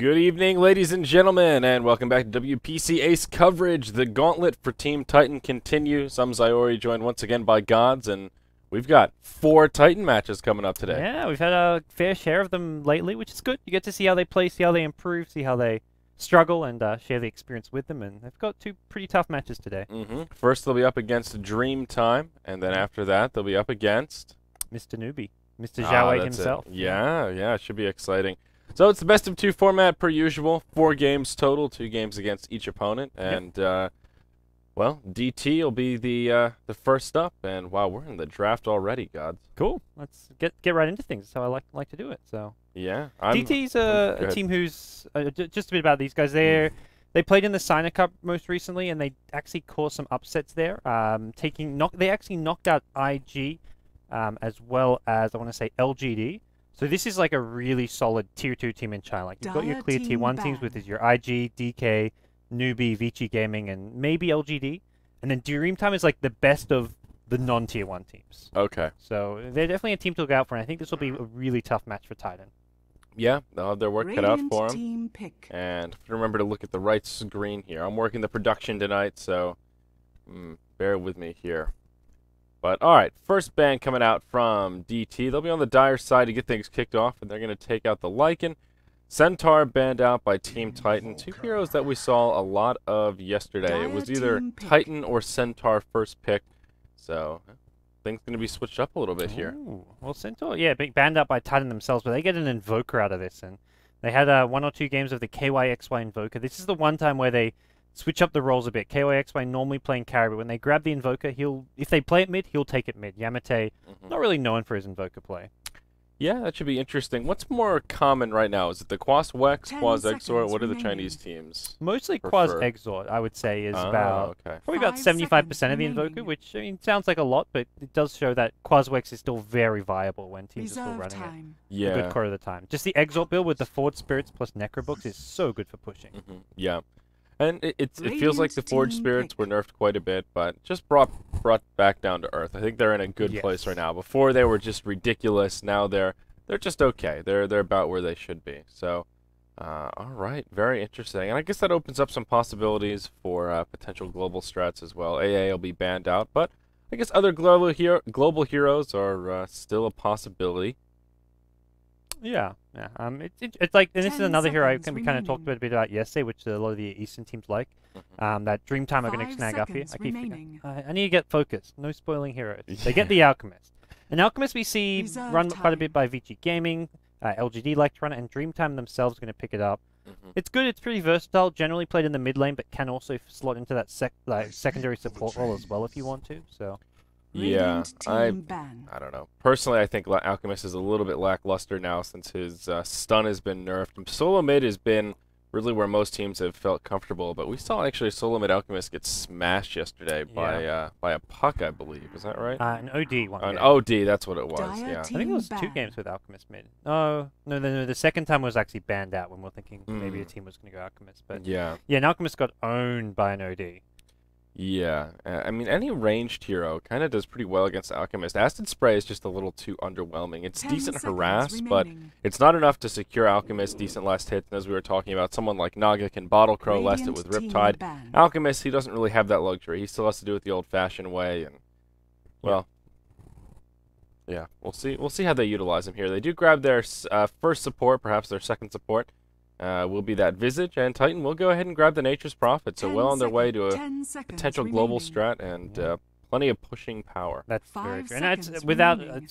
Good evening, ladies and gentlemen, and welcome back to WPC Ace coverage. The gauntlet for Team Titan continues. I'm Zyori, joined once again by Gods, and we've got 4 Titan matches coming up today. Yeah, we've had a fair share of them lately, which is good. You get to see how they play, see how they improve, see how they struggle, and share the experience with them. And they've got 2 pretty tough matches today. First, they'll be up against Dreamtime, and then after that, they'll be up against Mr. Newbie, Mr. Zhao himself. Yeah, it should be exciting. So it's the best of 2 format per usual. 4 games total, 2 games against each opponent, and well, DT will be the first up. And wow, we're in the draft already, Gods. Cool. Let's get right into things. That's how I like to do it. So yeah, DT's a team who's just a bit about these guys. They played in the Signer Cup most recently, and they actually caused some upsets there. They actually knocked out IG, as well as I want to say LGD. So this is like a really solid Tier 2 team in China. Like you've got your clear Tier 1 teams with your IG, DK, Newbie, Vici Gaming, and maybe LGD. And then Dreamtime is like the best of the non-Tier 1 teams. Okay. So they're definitely a team to look out for, and I think this will be a really tough match for Titan. Yeah, they'll have their work cut out for them. And remember to look at the right screen here. I'm working the production tonight, so bear with me here. But, alright, first ban coming out from DT. They'll be on the Dire side to get things kicked off, and they're going to take out the Lycan. Centaur banned out by Team Titan. 2 heroes that we saw a lot of yesterday. It was either Titan or Centaur first pick. So, things going to be switched up a little bit here. Ooh. Well, Centaur, yeah, being banned out by Titan themselves, but they get an Invoker out of this. And they had 1 or 2 games of the KYXY Invoker. This is the one time where they switch up the roles a bit. KYXY normally playing carry, but when they grab the Invoker, if they play it mid, he'll take it mid. Yamate, not really known for his Invoker play. Yeah, that should be interesting. What's more common right now? Is it the Quas Wex, Quas Exort? What are the Chinese teams? Mostly Quas Exort, I would say, is probably about 75% of the Invoker, which I mean sounds like a lot, but it does show that Quas Wex is still very viable when teams are still running it a good quarter of the time. Just the Exort build with the Forged Spirits plus Necrobooks is so good for pushing. Yeah. And it feels like the Forged Spirits were nerfed quite a bit, but just brought back down to earth. I think they're in a good place right now. Before they were just ridiculous. Now they're just okay. They're about where they should be. So, all right, very interesting. And I guess that opens up some possibilities for potential global strats as well. AA will be banned out, but I guess other global heroes are still a possibility. Yeah. It's like, and this is another hero we kind of talked a bit about yesterday, which a lot of the Eastern teams like. That Dreamtime are going to snag up here. I need to get focused. No spoiling heroes. They get the Alchemist. And Alchemist we see run quite a bit by Vici Gaming. LGD like to run it, and Dreamtime themselves are going to pick it up. It's good. It's pretty versatile. Generally played in the mid lane, but can also slot into that secondary support role as well if you want to. So. Yeah, I don't know. Personally, I think Alchemist is a little bit lackluster now since his stun has been nerfed. Solo mid has been really where most teams have felt comfortable, but we saw actually Solo mid Alchemist get smashed yesterday by a puck, I believe. Is that right? An OD one. An OD, that's what it was. Yeah. I think it was 2 games with Alchemist mid. No. The second time was actually banned out when we were thinking maybe a team was going to go Alchemist. But yeah, and Alchemist got owned by an OD. Yeah, I mean, any ranged hero kind of does pretty well against Alchemist. Acid Spray is just a little too underwhelming. It's decent harass, but it's not enough to secure Alchemist decent last hits. And as we were talking about, someone like Naga can Bottle Crow last it with Riptide. Alchemist, he doesn't really have that luxury. He still has to do it the old-fashioned way, and, well, yeah, we'll see how they utilize him here. They do grab their first support, perhaps their second support. Will be that Visage, and Titan will go ahead and grab the Nature's Prophet, so well on their way to a potential global strat and plenty of pushing power. That's very true. And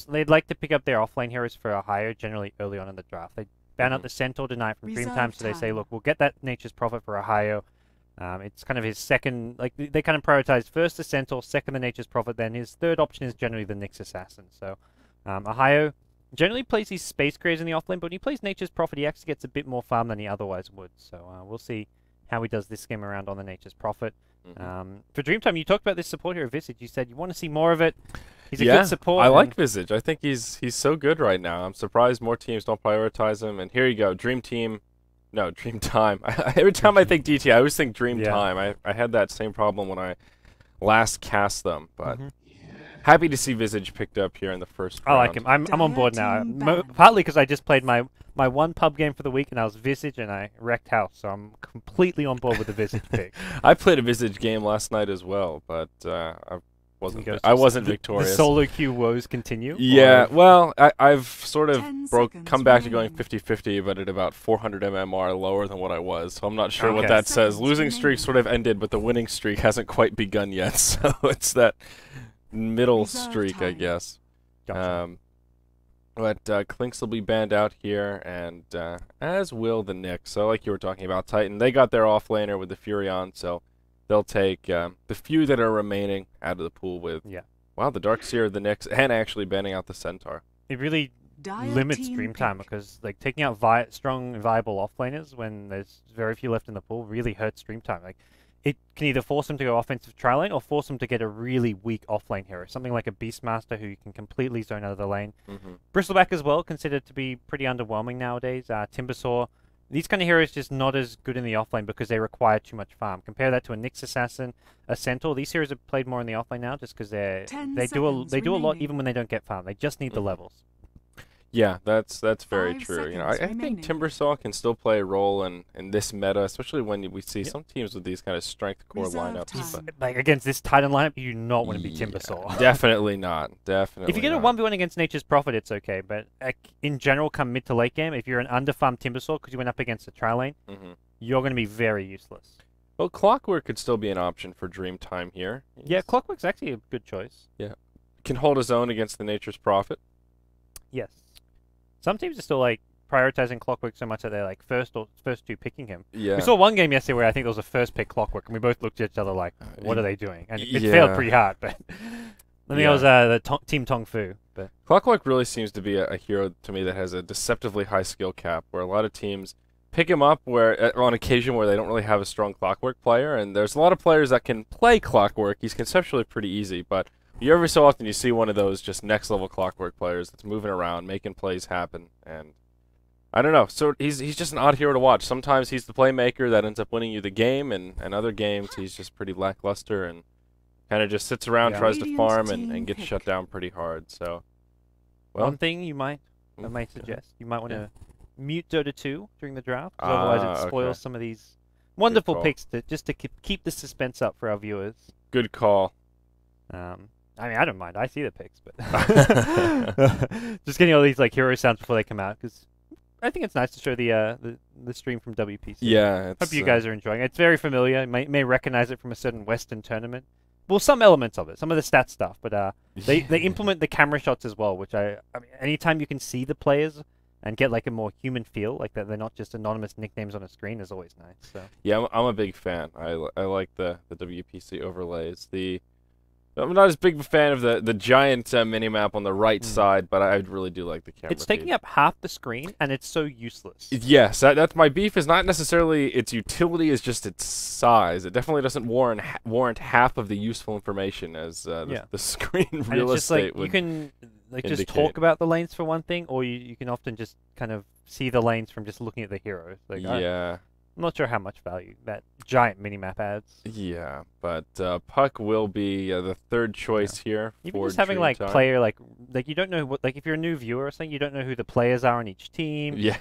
they'd like to pick up their offlane heroes for a higher generally early on in the draft. They ban out the Centaur tonight from Dreamtime, so they say, look, we'll get that Nature's Prophet for a higher. It's kind of his second, like they kind of prioritize first the Centaur, second the Nature's Prophet, then his third option is generally the Nyx Assassin. So Ohio generally plays these Space Craze in the offlane, but when he plays Nature's Prophet, he actually gets a bit more farm than he otherwise would. So we'll see how he does this game around on the Nature's Prophet. For Dreamtime, you talked about this support here, Visage. You said you want to see more of it. He's a good support. I like Visage. I think he's so good right now. I'm surprised more teams don't prioritize him. And here you go, Dreamtime. Every time I think DT, I always think Dreamtime. I had that same problem when I last cast them, but Happy to see Visage picked up here in the first I round. like him. I'm on board now. Partly because I just played my one pub game for the week, and I was Visage, and I wrecked house, so I'm completely on board with the Visage pick. I played a Visage game last night as well, but I wasn't victorious. The solo queue woes continue? Yeah, well, I've sort of come back to going 50-50, but at about 400 MMR lower than what I was, so I'm not sure what that says. Losing streak sort of ended, but the winning streak hasn't quite begun yet, so it's that middle streak, I guess. Gotcha. But Clinks will be banned out here, and as will the Knicks. So like you were talking about, Titan, they got their offlaner with the Furion, so they'll take the few that are remaining out of the pool with, wow, the Darkseer of the Knicks, and actually banning out the Centaur. It really limits stream time, because like taking out strong and viable offlaners when there's very few left in the pool really hurts stream time. Like, it can either force them to go offensive tri lane or force them to get a really weak offlane hero, something like a Beastmaster who you can completely zone out of the lane. Bristleback as well, considered to be pretty underwhelming nowadays. Timbersaw. These kind of heroes just not as good in the offlane because they require too much farm. Compare that to a Nyx Assassin, a Centaur. These heroes are played more in the offlane now just because they do a lot even when they don't get farm. They just need the levels. Yeah, that's very true. You know, I think Timbersaw can still play a role in this meta, especially when we see some teams with these kind of strength core lineups. But like against this Titan lineup, you do not want to be Timbersaw. Definitely not. Definitely. If you get a 1v1 against Nature's Prophet, it's okay. But in general, come mid to late game, if you're an underfarmed Timbersaw because you went up against a tri lane, you're going to be very useless. Well, Clockwork could still be an option for Dreamtime here. Yeah, Clockwork's actually a good choice. Yeah, can hold his own against the Nature's Prophet. Yes. Some teams are still like prioritizing Clockwork so much that they're like first two picking him. Yeah. We saw one game yesterday where I think there was a first pick Clockwork, and we both looked at each other like, "What are they doing?" And it failed pretty hard. But I think it was the Team Tong Fu. But Clockwork really seems to be a hero to me that has a deceptively high skill cap, where a lot of teams pick him up where on occasion where they don't really have a strong Clockwork player, and there's a lot of players that can play Clockwork. He's conceptually pretty easy, but every so often you see one of those just next level Clockwork players that's moving around, making plays happen, and I don't know. So he's just an odd hero to watch. Sometimes he's the playmaker that ends up winning you the game, and other games he's just pretty lackluster and kind of just sits around, tries to farm, and gets shut down pretty hard. So, well, one thing I might suggest, you might want to mute Dota 2 during the draft, because otherwise it spoils some of these wonderful picks just to keep the suspense up for our viewers. Good call. I mean, I don't mind. I see the picks, but just getting all these like hero sounds before they come out, because I think it's nice to show the stream from WPC. Yeah, hope you guys are enjoying it. It's very familiar. You may recognize it from a certain Western tournament. Well, some elements of it, some of the stat stuff, but they implement the camera shots as well, which I mean, anytime you can see the players and get like a more human feel, like that they're not just anonymous nicknames on a screen, is always nice. So yeah, I'm a big fan. I like the WPC overlays. I'm not as big of a fan of the giant minimap on the right side, but I really do like the camera. It's taking up half the screen, and it's so useless. Yes, that's my beef. Is not necessarily its utility; is just its size. It definitely doesn't warrant half of the useful information as the screen real estate would. You can just talk about the lanes for one thing, or you can often just kind of see the lanes from just looking at the heroes. Like, I'm not sure how much value that giant minimap adds. Yeah, but Puck will be the third choice here. Even just having like player like you don't know what, like if you're a new viewer or something, you don't know who the players are on each team. Yeah.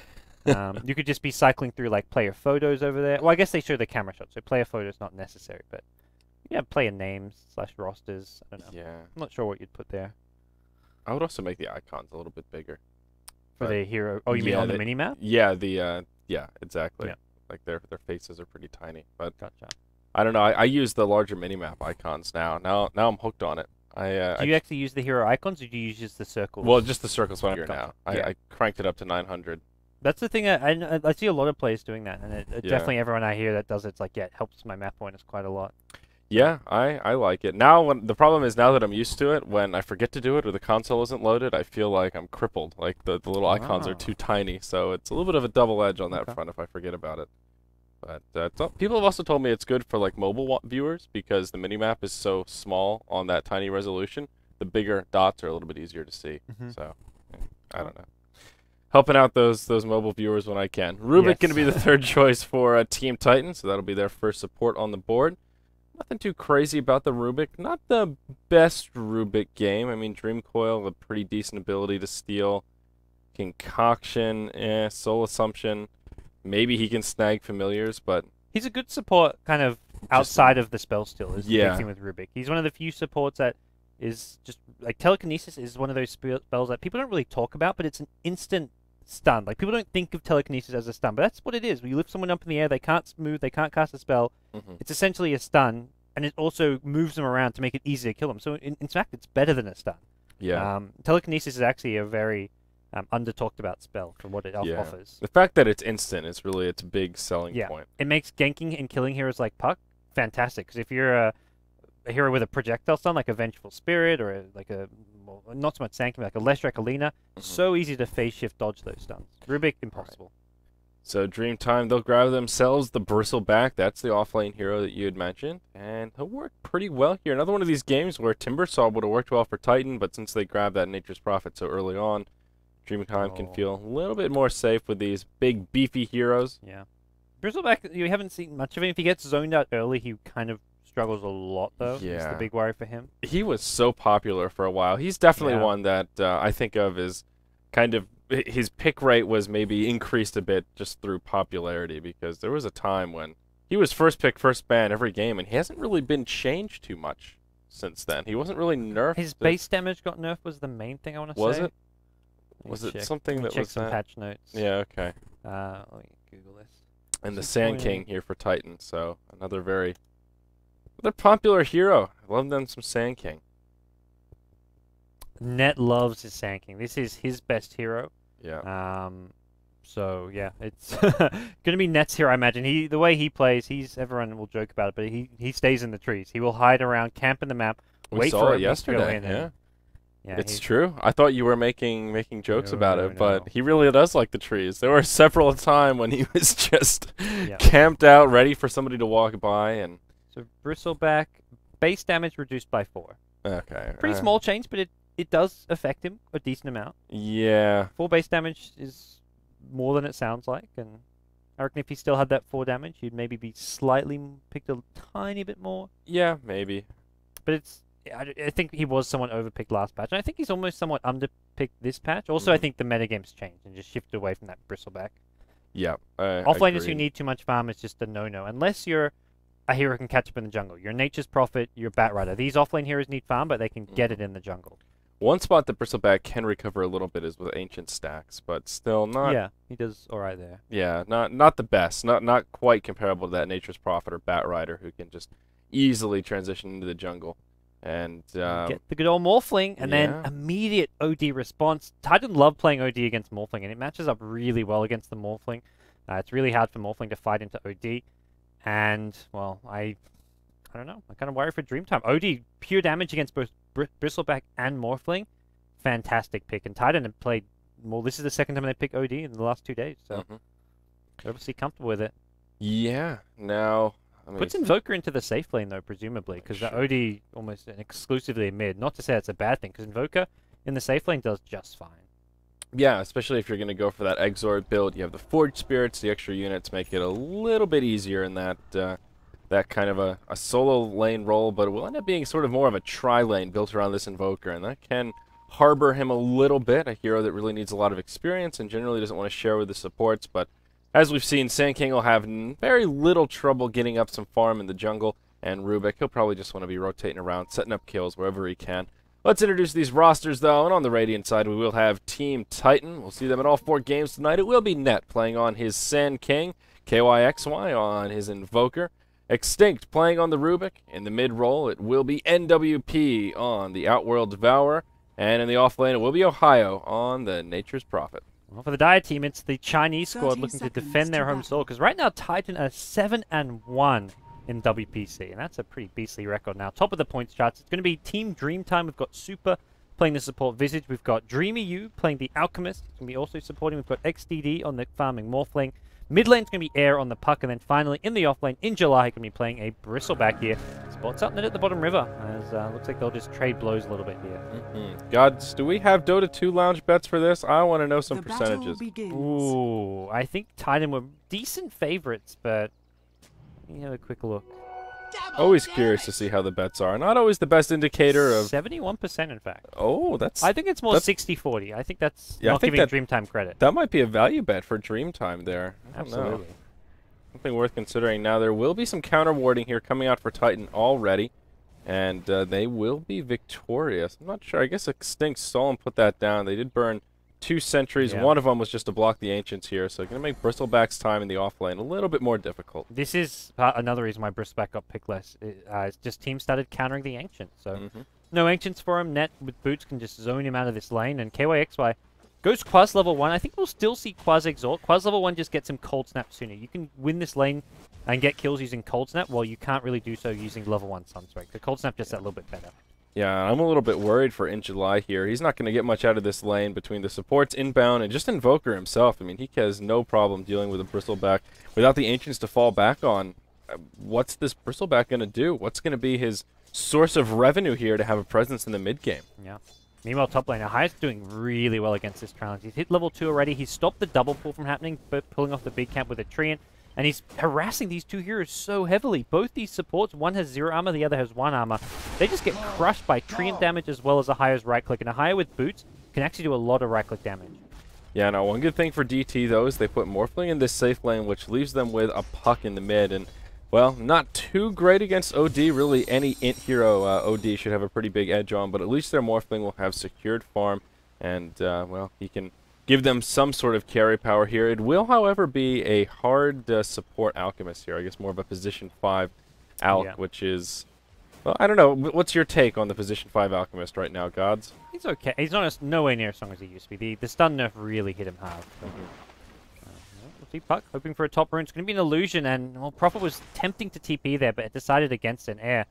You could just be cycling through like player photos over there. Well, I guess they show the camera shots, so player photos not necessary, but player names / rosters. I don't know. Yeah. I'm not sure what you'd put there. I would also make the icons a little bit bigger. For the hero. Oh, you mean on the minimap? Yeah. Yeah. Exactly. Yeah. Like their faces are pretty tiny, but gotcha. I don't know. I use the larger minimap icons now. Now I'm hooked on it. Do you actually use the hero icons, or do you use just the circles? Well, just the circles here now. I cranked it up to 900. That's the thing. I see a lot of players doing that, and definitely everyone I hear that does it's like, it helps my map pointers quite a lot. Yeah, I like it. Now, the problem is now that I'm used to it, when I forget to do it or the console isn't loaded, I feel like I'm crippled. Like the little icons are too tiny, so it's a little bit of a double edge on that front if I forget about it. But people have also told me it's good for like mobile viewers because the minimap is so small on that tiny resolution. The bigger dots are a little bit easier to see. So I don't know. Helping out those mobile viewers when I can. Rubik going to be the third choice for Team Titan, so that'll be their first support on the board. Nothing too crazy about the Rubik. Not the best Rubik game. I mean, Dream Coil, a pretty decent ability to steal. Concoction, Soul Assumption. Maybe he can snag familiars, but he's a good support kind of outside of the spell steal is the big thing with Rubik. He's one of the few supports that is just like telekinesis is one of those spells that people don't really talk about, but it's an instant stun. Like people don't think of telekinesis as a stun, but that's what it is. When you lift someone up in the air, they can't move, they can't cast a spell. It's essentially a stun, and it also moves them around to make it easier to kill them. So in fact, it's better than a stun. Yeah. Telekinesis is actually a very under talked about spell for what it offers. The fact that it's instant is really its big selling point. It makes ganking and killing heroes like Puck fantastic, because if you're a hero with a projectile stun like a Vengeful Spirit or well, not so much Sankin, like a Leshrac Alina, so easy to phase shift dodge those stuns. Rubik, impossible. So Dreamtime, they'll grab themselves the Bristleback. That's the offlane hero that you had mentioned, and he'll work pretty well here. Another one of these games where Timbersaw would have worked well for Titan, but since they grabbed that Nature's Prophet so early on, Dreamtime can feel a little bit more safe with these big, beefy heroes. Yeah. Bristleback, you haven't seen much of him. If he gets zoned out early, he kind of struggles a lot, though. Yeah. It's the big worry for him. He was so popular for a while. He's definitely one that I think of as kind of his pick rate was maybe increased a bit just through popularity, because there was a time when he was first pick, first ban every game, and he hasn't really been changed too much since then. He wasn't really nerfed. His base damage got nerfed was the main thing I want to say. Was it? Was it something that was check some patch notes. Yeah, okay. Let me Google this. And the Sand King here for Titan, so another popular hero. I love them some Sand King. Net loves his Sand King. This is his best hero. Yeah. So yeah, it's gonna be Net's hero, I imagine. The way he plays, everyone will joke about it, but he stays in the trees. He will hide around, camp in the map, wait for it yesterday. To go in. Yeah, it's true. I thought you were making jokes about it, but he really does like the trees. There were several times when he was just camped out, ready for somebody to walk by. And so Bristleback, base damage reduced by 4. Okay. Pretty small change, but it does affect him a decent amount. Yeah. 4 base damage is more than it sounds like, and I reckon if he still had that 4 damage, he'd maybe be slightly picked a tiny bit more. Yeah, maybe. But I think he was somewhat overpicked last patch, and I think he's almost somewhat underpicked this patch. Also, I think the metagame's changed and just shifted away from that Bristleback. Yeah. Offlaners who need too much farm is just a no-no, unless you're a hero who can catch up in the jungle. You're Nature's Prophet, you're Batrider. These offlane heroes need farm, but they can get it in the jungle. One spot that Bristleback can recover a little bit is with Ancient Stacks, but still not... Yeah, he does alright there. Yeah, not the best. Not quite comparable to that Nature's Prophet or Batrider who can just easily transition into the jungle. And get the good old Morphling, and then immediate OD response. Titan love playing OD against Morphling, and it matches up really well against the Morphling. It's really hard for Morphling to fight into OD, and well, I don't know. I kind of worry for Dreamtime. OD pure damage against both Bristleback and Morphling, fantastic pick. And Titan have played well. This is the second time they picked OD in the last 2 days, so they're obviously comfortable with it. Yeah. Now. Puts Invoker into the safe lane, though, presumably, because the OD almost exclusively mid. Not to say it's a bad thing, because Invoker in the safe lane does just fine. Yeah, especially if you're going to go for that Exort build. You have the Forge Spirits, the extra units make it a little bit easier in that that kind of a solo lane role, but it will end up being sort of more of a tri-lane built around this Invoker, and that can harbor him a little bit, a hero that really needs a lot of experience and generally doesn't want to share with the supports, but as we've seen, Sand King will have very little trouble getting up some farm in the jungle, and Rubik, he'll probably just want to be rotating around, setting up kills wherever he can. Let's introduce these rosters, though, and on the Radiant side, we will have Team Titan. We'll see them in all 4 games tonight. It will be Net playing on his Sand King, KYXY on his Invoker, Extinct playing on the Rubik. In the mid role, it will be NWP on the Outworld Devourer, and in the off lane, it will be Ohio on the Nature's Prophet. Well, for the Dire team, it's the Chinese squad looking to defend their home soil, because right now Titan are 7-1 in WPC, and that's a pretty beastly record now. Top of the points charts, it's going to be Team Dreamtime. We've got Super playing the support Visage. We've got Dreamy U playing the Alchemist. It's going to be also supporting. We've got XDD on the farming Morphling. Mid lane's going to be Air on the Puck, and then finally in the off lane, in July, going to be playing a Bristleback here. Spots up net at the bottom river, as looks like they'll just trade blows a little bit here. Gods, do we have Dota 2 lounge bets for this? I want to know some percentages. Ooh, I think Titan were decent favorites, but let me have a quick look. Always curious to see how the bets are. Not always the best indicator of... 71%, in fact. Oh, that's... I think it's more 60-40. I think that's not giving Dreamtime credit. That might be a value bet for Dreamtime there. Absolutely. Something worth considering. Now, there will be some counter warding here coming out for Titan already. And they will be victorious. I'm not sure. I guess Extinct saw him put that down. They did burn 2 sentries. One of them was just to block the Ancients here. So going to make Bristleback's time in the offlane a little bit more difficult. This is another reason why Bristleback got picked less. It's just teams started countering the Ancients. So no Ancients for him. Net with boots can just zone him out of this lane. And KYXY goes Quaz level 1. I think we'll still see Quaz Exalt. Quaz level 1 just gets him Cold Snap sooner. You can win this lane and get kills using Cold Snap, while you can't really do so using level 1 Sunstrike. The Cold Snap just that little bit better. Yeah, I'm a little bit worried for In July here. He's not going to get much out of this lane between the supports inbound and just Invoker himself. I mean, he has no problem dealing with a Bristleback without the Ancients to fall back on. What's this Bristleback going to do? What's going to be his source of revenue here to have a presence in the mid game? Yeah. Meanwhile, top lane, Ahire's doing really well against this challenge. He's hit level 2 already. He's stopped the double pull from happening, pulling off the big camp with a Treant. And he's harassing these 2 heroes so heavily. Both these supports, one has 0 armor, the other has 1 armor. They just get crushed by Treant damage as well as Ahire's right click. And Ahire with boots can actually do a lot of right click damage. Yeah, now one good thing for DT though is they put Morphling in this safe lane, which leaves them with a Puck in the mid. And well, not too great against OD. Really, any int hero OD should have a pretty big edge on, but at least their Morphling will have secured farm. And well, he can give them some sort of carry power here. It will, however, be a hard support Alchemist here. I guess more of a position 5 Alch, which is... Well, I don't know. What's your take on the position 5 Alchemist right now, Gods? He's okay. He's not nowhere near as strong as he used to be. The stun nerf really hit him hard. We'll see Puck hoping for a top rune. It's going to be an illusion, and well, Prophet was tempting to TP there, but it decided against an air.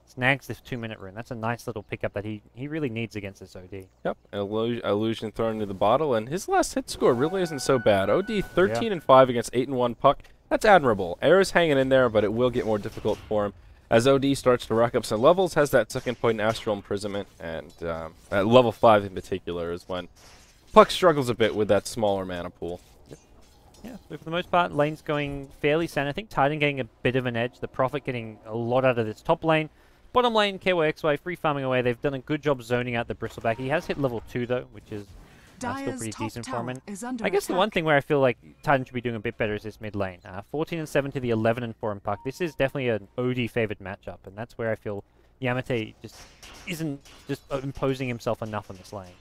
Snags this 2-minute rune. That's a nice little pickup that he really needs against this OD. Yep, illusion thrown into the bottle, and his last hit score really isn't so bad. OD 13-5 against 8-1 Puck. That's admirable. Air is hanging in there, but it will get more difficult for him as OD starts to rack up some levels, has that second point in Astral Imprisonment, and at level 5 in particular is when Puck struggles a bit with that smaller mana pool. Yeah, so for the most part, lane's going fairly sound. I think Titan getting a bit of an edge, the Prophet getting a lot out of this top lane. Bottom lane, KYXY free farming away. They've done a good job zoning out the Bristleback. He has hit level 2 though, which is still pretty decent for him. And I guess the one thing where I feel like Titan should be doing a bit better is this mid lane. 14-7 to the 11-4 in Puck. This is definitely an OD favored matchup, and that's where I feel Yamate just isn't just imposing himself enough on this lane.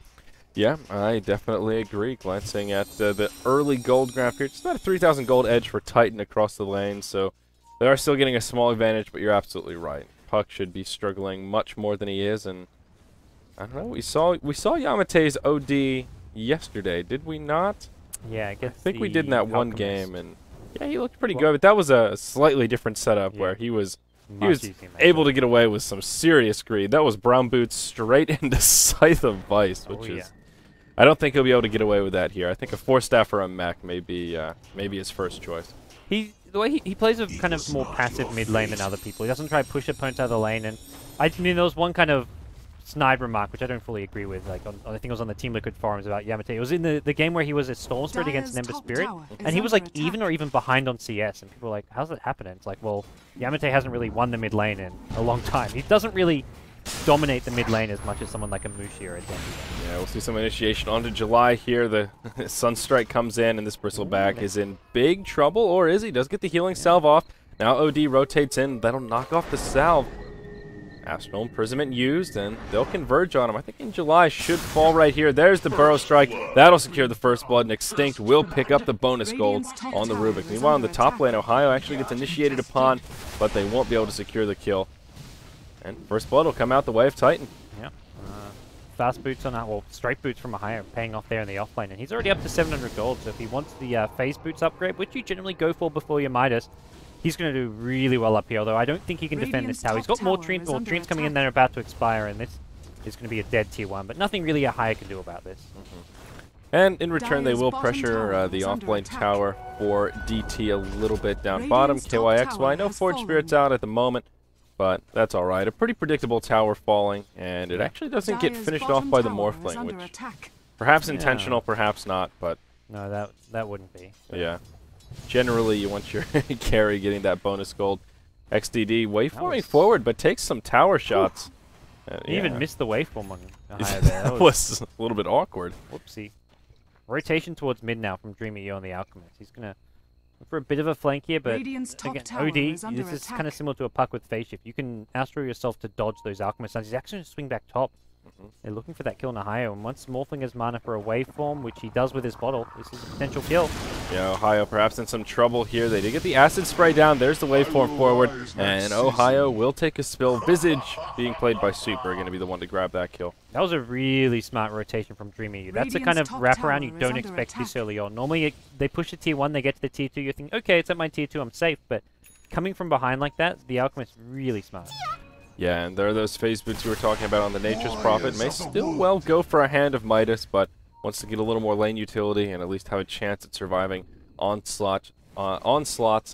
Yeah, I definitely agree. Glancing at the early gold graph here, it's about a 3,000 gold edge for Titan across the lane, so they are still getting a small advantage, but you're absolutely right. Puck should be struggling much more than he is, and I don't know. We saw Yamate's OD yesterday, did we not? Yeah, I think we did in that one game, and yeah, he looked pretty good. But that was a slightly different setup where he was able to get away with some serious greed. That was Brown Boots straight into Scythe of Vice, which is I don't think he'll be able to get away with that here. I think a 4-staff or a mech may be his first choice. The way he plays a kind of more passive mid lane than other people. He doesn't try to push opponents out of the lane. And I mean, there was one kind of snide remark, which I don't fully agree with. Like, I think it was on the Team Liquid forums about Yamate. It was in the game where he was a Storm Spirit against Ember Spirit, and he was like even or even behind on CS. And people were like, how's that happening? It's like, well, Yamate hasn't really won the mid lane in a long time. He doesn't really dominate the mid lane as much as someone like a Mushi or a Demi. Yeah, we'll see some initiation onto July here. The Sunstrike comes in, and this Bristleback is in big trouble, or is he? Does get the healing salve off. Now OD rotates in. That'll knock off the salve. Astral Imprisonment used, and they'll converge on him. I think In July should fall right here. There's the Burrow Strike. That'll secure the first blood, and Extinct will pick up the bonus gold on the Rubik. Meanwhile, in the top lane, Ohio actually gets initiated upon, but they won't be able to secure the kill. And first blood will come out the way of Titan. Yeah. Fast boots on that, well, straight boots from Ohio paying off there in the offlane. And he's already up to 700 gold, so if he wants the phase boots upgrade, which you generally go for before your Midas, he's going to do really well up here, although I don't think he can defend this tower. He's got more Treants coming in that are about to expire, and this is going to be a dead tier 1, but nothing really Ohio can do about this. And in return, they will pressure the offlane tower for DT a little bit down bottom. KYXY, no Forge Spirits out at the moment, but that's all right. A pretty predictable tower falling, and it actually doesn't get finished off by the Morphling, which perhaps intentional, perhaps not, but... No, that wouldn't be. Yeah. Generally, you want your carry getting that bonus gold. XDD waveforming forward, but takes some tower shots. He even missed the waveform on higher there. That was a little bit awkward. Whoopsie. Rotation towards mid now from Dreamy Yo on the Alchemist. He's going to look for a bit of a flank here, but again, OD, this is kind of similar to a puck with phase shift. You can astral yourself to dodge those Alchemist stuns. He's actually going to swing back top. They're looking for that kill in Ohio, and once Morphling has mana for a waveform, which he does with his bottle, this is a potential kill. Yeah, Ohio perhaps in some trouble here. They did get the acid spray down. There's the waveform forward, and Ohio will take a spill. Visage, being played by Super, going to be the one to grab that kill. That was a really smart rotation from Dreamy. That's the kind of wraparound you don't expect this early on. Normally, they push the tier 1, they get to the tier 2, you think, okay, it's at my tier 2, I'm safe, but coming from behind like that, the Alchemist really smart. Yeah, and there are those phase boots you were talking about on the Nature's Prophet. May still well go for a Hand of Midas, but wants to get a little more lane utility and at least have a chance at surviving onslaughts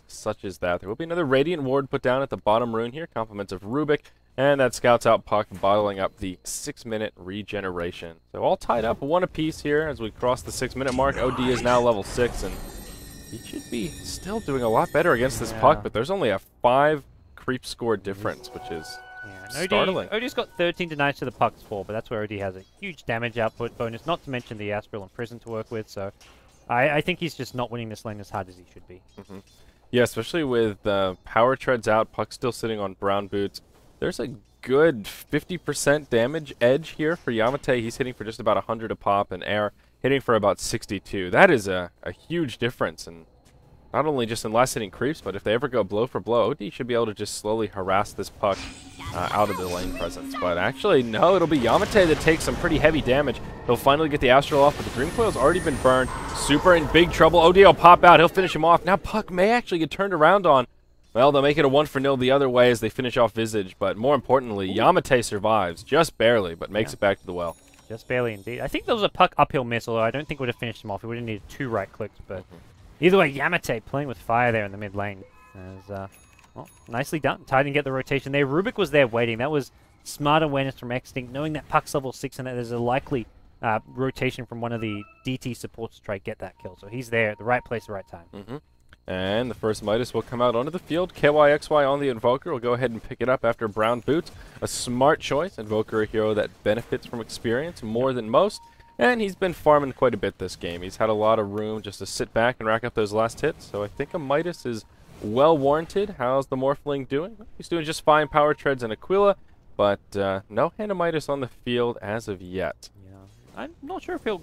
such as that. There will be another Radiant Ward put down at the bottom rune here, compliments of Rubik, and that scouts out Puck, bottling up the 6-minute regeneration. So all tied up, 1 apiece here as we cross the 6-minute mark. OD is now level 6, and he should be still doing a lot better against this Puck, but there's only a 5 creep score difference, which is startling. OD's got 13 denies to the Puck's 4, but that's where OD has a huge damage output bonus, not to mention the Astral and Prison to work with, so I think he's just not winning this lane as hard as he should be. Yeah, especially with power treads out, Puck still sitting on brown boots. There's a good 50% damage edge here for Yamate. He's hitting for just about 100 a pop, and Air hitting for about 62. That is a huge difference, and not only just in last hitting creeps, but if they ever go blow for blow, OD should be able to just slowly harass this Puck out of the lane presence. But actually, no, it'll be Yamate that takes some pretty heavy damage. He'll finally get the Astral off, but the Dream Coil's already been burned. Super in big trouble. OD will pop out. He'll finish him off. Now Puck may actually get turned around on. Well, they'll make it a 1-0 the other way as they finish off Visage. But more importantly, Yamate survives, just barely, but makes it back to the well. Just barely indeed. I think there was a Puck uphill miss, although I don't think it would have finished him off. He would have needed 2 right clicks, but either way, Yamate playing with fire there in the mid lane. As, well, nicely done. Titan get the rotation there. Rubik was there waiting. That was smart awareness from Extinct, knowing that Puck's level 6 and that there's a likely rotation from one of the DT supports to try to get that kill. So he's there at the right place at the right time. And the first Midas will come out onto the field. KYXY on the Invoker will go ahead and pick it up after Brown Boots. A smart choice. Invoker, a hero that benefits from experience more than most. And he's been farming quite a bit this game. He's had a lot of room just to sit back and rack up those last hits. So I think a Midas is well warranted. How's the Morphling doing? He's doing just fine. Power treads and Aquila. But no Hand of Midas on the field as of yet. Yeah, I'm not sure if he'll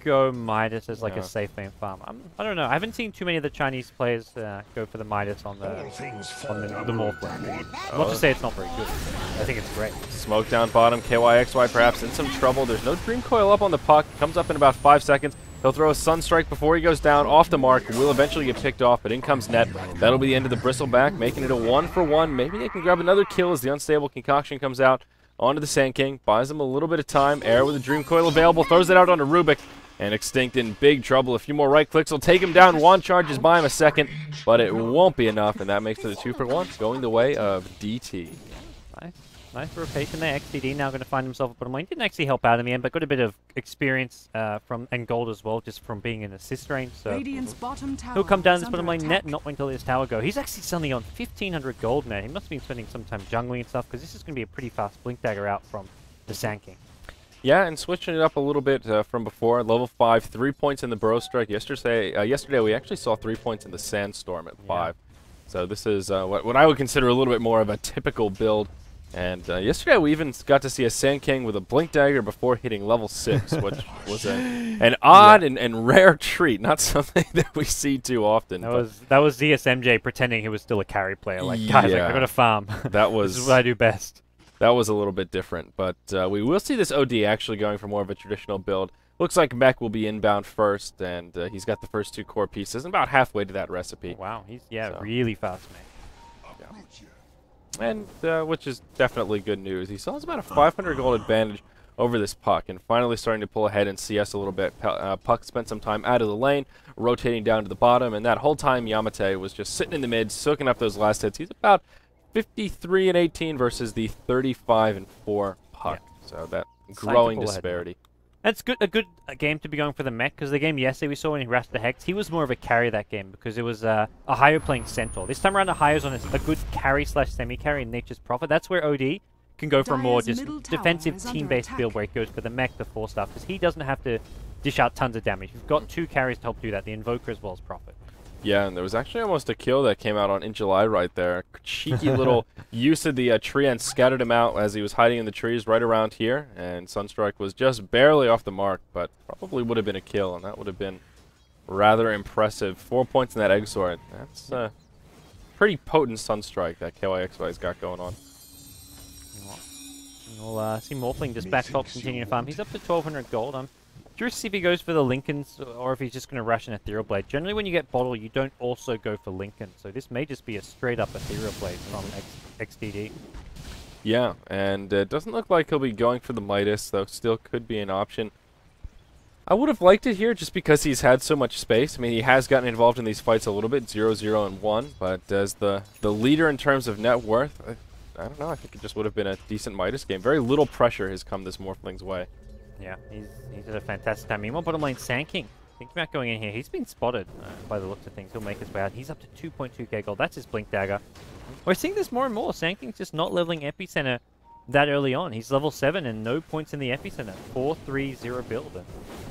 go Midas as like a safe lane farm. I don't know. I haven't seen too many of the Chinese players go for the Midas on the Morphling. Not to say it's not very good. I think it's great. Smoke down bottom. KYXY perhaps in some trouble. There's no Dream Coil up on the Puck. Comes up in about 5 seconds. He'll throw a Sunstrike before he goes down off the mark. Will eventually get picked off, but in comes Net. That'll be the end of the Bristleback, making it a 1-for-1. Maybe they can grab another kill as the Unstable Concoction comes out onto the Sand King. Buys him a little bit of time. Air with a Dream Coil available. Throws it out onto Rubik. And Extinct in big trouble. A few more right clicks will take him down. Wand charges by him a second, but it won't be enough, and that makes it a 2-for-1, going the way of DT. Nice rotation there. XDD now going to find himself a bottom lane. Didn't actually help out in the end, but got a bit of experience and gold as well, just from being in assist range. So he'll come down this bottom lane net, not wait until his tower go. He's actually suddenly on 1,500 gold now. He must have been spending some time jungling and stuff, because this is going to be a pretty fast Blink Dagger out from the Sand King. Yeah, and switching it up a little bit from before. Level 5, 3 points in the Burrow Strike. Yesterday we actually saw 3 points in the Sandstorm at 5. So this is what I would consider a little bit more of a typical build. And yesterday we even got to see a Sand King with a Blink Dagger before hitting level 6, which was an odd and rare treat, not something that we see too often. That was ZSMJ pretending he was still a carry player. Like, guys, I gotta farm. That was this is what I do best. That was a little bit different, but we will see this OD actually going for more of a traditional build. Looks like Mech will be inbound first, and he's got the first 2 core pieces, and about halfway to that recipe. Wow, he's really fast, Mech. And which is definitely good news. He still has about a 500 gold advantage over this Puck, and finally starting to pull ahead in CS a little bit. Puck spent some time out of the lane, rotating down to the bottom, and that whole time Yamate was just sitting in the mid, soaking up those last hits. He's about 53-18 versus the 35-4 Puck. So that growing disparity. That's good. A good game to be going for the mech, because the game yesterday we saw when he rashed the Hex, he was more of a carry that game because it was Ohio playing Centaur. This time around, Ohio's on a good carry slash semi-carry in Nature's Prophet. That's where OD can go for a more just defensive team-based build where it goes for the mech, the 4 stuff, because he doesn't have to dish out tons of damage. You've got 2 carries to help do that, the Invoker as well as Prophet. Yeah, and there was actually almost a kill that came out on In July right there. Cheeky little use of the tree and scattered him out as he was hiding in the trees right around here. And Sunstrike was just barely off the mark, but probably would have been a kill, and that would have been rather impressive. 4 points in that Egg Sword. That's pretty potent Sunstrike that KYXY's got going on. We'll see Morphling just back top, continue to farm. He's up to 1,200 gold. I'm curious to see if he goes for the Lincolns or if he's just going to rush an Ethereal Blade. Generally, when you get Bottle, you don't also go for Lincoln. So this may just be a straight-up Ethereal Blade from XDD. Yeah, and it doesn't look like he'll be going for the Midas, though still could be an option. I would have liked it here just because he's had so much space. I mean, he has gotten involved in these fights a little bit, 0, 0, and 1, but as the leader in terms of net worth, I don't know, I think it just would have been a decent Midas game. Very little pressure has come this Morphling's way. Yeah, he's had a fantastic time. Meanwhile, bottom lane, Sand thinking about going in here. He's been spotted by the looks of things. He'll make his way out. He's up to 2.2k gold. That's his Blink Dagger. We're seeing this more and more. Sand King's just not leveling Epicenter that early on. He's level 7 and no points in the Epicenter. 4-3-0 build. And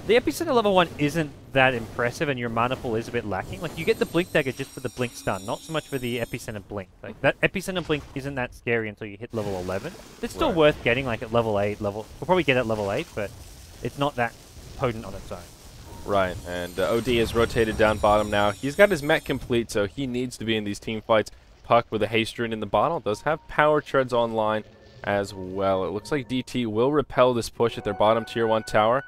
the Epicenter level 1 isn't that impressive, and your mana pool is a bit lacking. Like, you get the Blink Dagger just for the Blink Stun, not so much for the Epicenter Blink. Like, that Epicenter Blink isn't that scary until you hit level 11. It's still worth getting, like, at level 8. We'll probably get it at level 8, but it's not that potent on its own. Right, and OD is rotated down bottom now. He's got his mech complete, so he needs to be in these team fights. Puck with a haste rune in the bottle does have power treads online as well. It looks like DT will repel this push at their bottom tier 1 tower.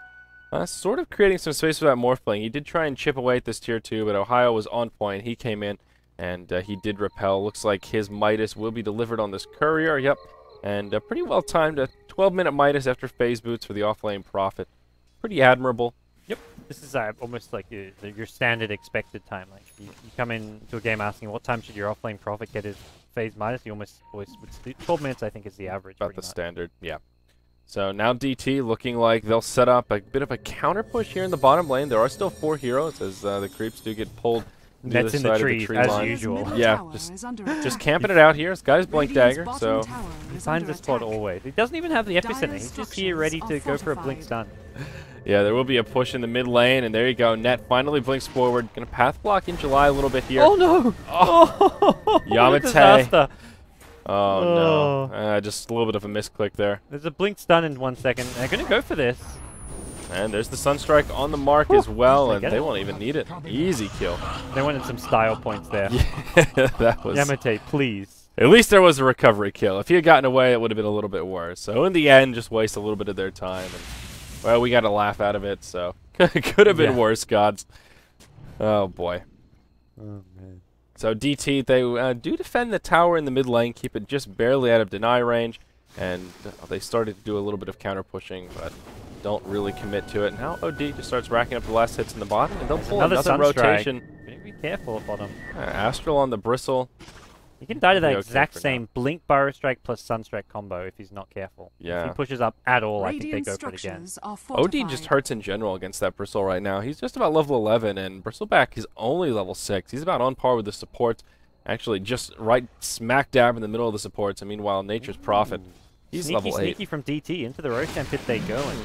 Sort of creating some space for that Morphling. He did try and chip away at this tier 2, but Ohio was on point. He came in, and he did repel. Looks like his Midas will be delivered on this Courier. Yep, and pretty well timed. A 12-minute Midas after phase boots for the off-lane Prophet. Pretty admirable. Yep, this is almost like your standard expected time. Like, you come into a game asking what time should your off-lane Prophet get his phase Midas, you almost always would 12 minutes I think is the average. About the standard, yeah. So now DT looking like they'll set up a bit of a counter push here in the bottom lane. There are still 4 heroes as the creeps do get pulled Nets in the trees, as usual. Yeah, just camping it out here. This guy's Blink Dagger, so he finds a spot always. He doesn't even have the Epicenter. He's just here ready to go for a Blink Stun. Yeah, there will be a push in the mid lane, and there you go. Net finally blinks forward. Gonna path block In July a little bit here. Oh no! Oh, Yamate. Oh no! Just a little bit of a misclick there. There's a Blink Stun in 1 second. They're gonna go for this. And there's the Sunstrike on the mark as well, and they won't even need it. Easy kill. They wanted some style points there. Yeah, that was... Yamate, please. At least there was a recovery kill. If he had gotten away, it would have been a little bit worse. So in the end, just waste a little bit of their time. And, well, we got a laugh out of it, so could have been worse, gods. Oh, boy. Oh, man. So DT, they do defend the tower in the mid lane, keep it just barely out of deny range. And they started to do a little bit of counter pushing, but don't really commit to it. Now OD just starts racking up the last hits in the bottom, and they'll pull another rotation. Be careful at bottom. Astral on the Bristle. He can die to that exact same Blink, Burrow Strike plus Sunstrike combo if he's not careful. Yeah. If he pushes up at all, I think they go for it again. OD just hurts in general against that Bristle right now. He's just about level 11, and Bristleback is only level 6. He's about on par with the supports. Actually, just right smack dab in the middle of the supports, and meanwhile, Nature's Prophet. He's level 8. Sneaky from DT. Into the Roshan pit they go. And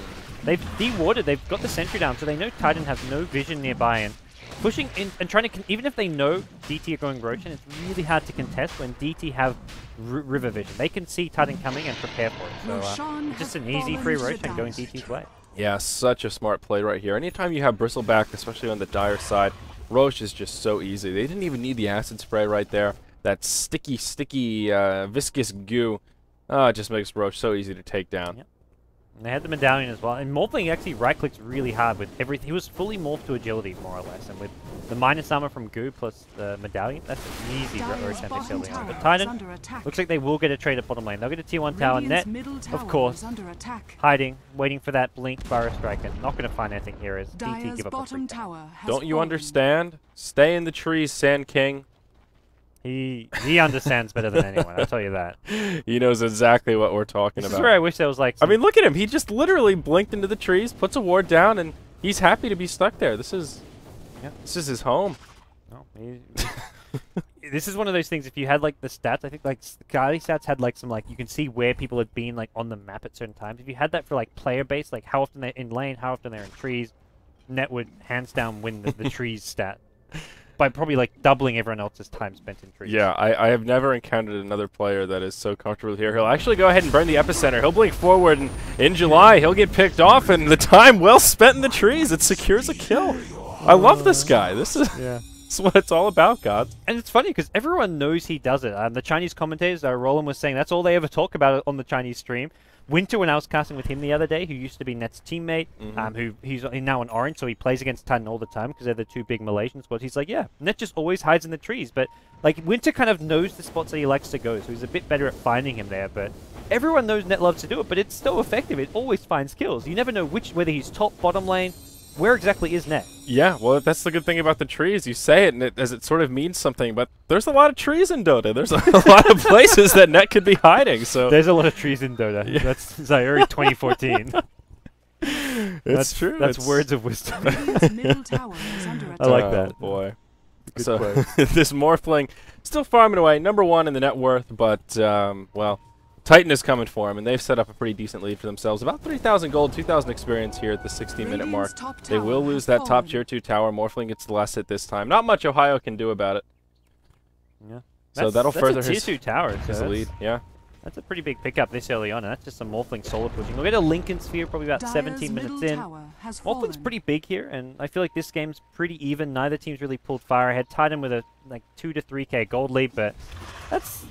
they've dewarded. They've got the sentry down, so they know Titan has no vision nearby. And pushing in and trying to... even if they know DT are going Roshan, it's really hard to contest when DT have river vision. They can see Titan coming and prepare for it. So just an easy free Roshan going DT's way. Yeah, such a smart play right here. Anytime you have Bristleback, especially on the dire side, Roche is just so easy. They didn't even need the acid spray right there. That sticky, viscous goo. It just makes Roche so easy to take down. Yep. And they had the medallion as well. And Morphling actually right-clicks really hard with everything. He was fully morphed to agility, more or less. And with the minus armor from Goo plus the medallion, that's an easy Roshan to kill. But Titan, looks like they will get a trade at bottom lane. They'll get a tier 1 tower. Net, of course, hiding, waiting for that Blink Burrow Strike, and not going to find anything here as DT give up a free tower. Don't you understand? Stay in the trees, Sand King. He understands better than anyone, I'll tell you that. He knows exactly what we're talking about. This is where I wish there was like I mean, look at him. He just literally blinked into the trees, puts a ward down, and he's happy to be stuck there. This is his home. Oh, this is one of those things, if you had like the stats, I think like Sky stats had like some like, you can see where people had been like on the map at certain times. If you had that for like player base, like how often they're in lane, how often they're in trees, Net would hands down win the trees stat. By probably like doubling everyone else's time spent in trees. Yeah, I have never encountered another player that is so comfortable here. He'll actually go ahead and burn the epicenter. He'll blink forward, and in July he'll get picked off, and the time well spent in the trees, it secures a kill. I love this guy. This is this is what it's all about, God. And it's funny because everyone knows he does it. The Chinese commentators, Roland was saying that's all they ever talk about on the Chinese stream. Winter, when I was casting with him the other day, who used to be Net's teammate, he's now an Orange, so he plays against Titan all the time because they're the two big Malaysian squads. He's like, yeah, Net just always hides in the trees, but like Winter kind of knows the spots that he likes to go, so he's a bit better at finding him there. But everyone knows Net loves to do it, but it's so effective. It always finds kills. You never know whether he's top, bottom lane. Where exactly is Net? Yeah, well, that's the good thing about the trees. You say it, and as it sort of means something, but there's a lot of trees in Dota. There's a lot of places that Net could be hiding. So there's a lot of trees in Dota. Yeah. That's Zyuri 2014. It's true. That's words of wisdom. I like that. Oh, boy. Good so this Morphling still farming away. #1 in the net worth, but, well, Titan is coming for him, and they've set up a pretty decent lead for themselves. About 3,000 gold, 2,000 experience here at the 60-minute mark. They will lose that top tier 2 tower. Morphling gets the last hit this time. Not much Ohio can do about it. Yeah. So that'll further his tier 2 tower, his lead. Yeah. That's a pretty big pickup this early on, and that's just some Morphling solo pushing. We'll get a Lincoln Sphere probably about 17 minutes in. Morphling's pretty big here, and I feel like this game's pretty even. Neither team's really pulled fire ahead. Titan with a like 2 to 3k gold lead, but that's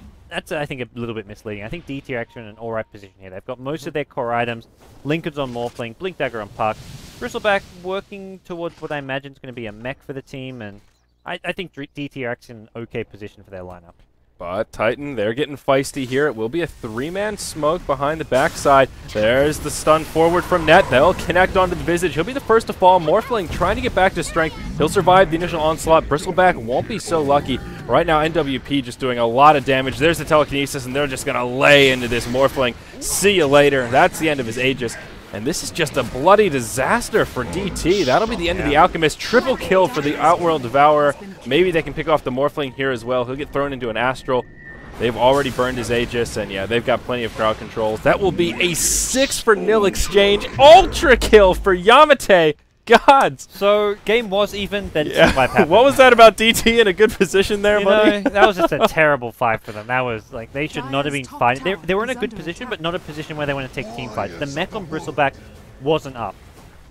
I think a little bit misleading. I think DT are actually in an alright position here. They've got most of their core items. Lincoln's on Morphling, Blink Dagger on Puck. Bristleback working towards what I imagine is going to be a mech for the team, and I think DT are actually in an okay position for their lineup. But Titan, they're getting feisty here. It will be a 3-man smoke behind the backside. There's the stun forward from Net. They'll connect onto the Visage. He'll be the first to fall. Morphling trying to get back to strength. He'll survive the initial onslaught. Bristleback won't be so lucky. Right now, NWP just doing a lot of damage. There's the telekinesis, and they're just going to lay into this Morphling. See you later. That's the end of his Aegis. And this is just a bloody disaster for DT. That'll be the end of the Alchemist. Triple kill for the Outworld Devourer. Maybe they can pick off the Morphling here as well. He'll get thrown into an Astral. They've already burned his Aegis, and yeah, they've got plenty of crowd controls. That will be a 6-0 exchange. Ultra kill for Yamate. Gods. So, game was even, then wipe happened. What was that about DT in a good position there, buddy? That was just a terrible fight for them. That was, like, they should not have been fighting. They were in a good position, but not a position where they want to take team fights. The mech on Bristleback wasn't up.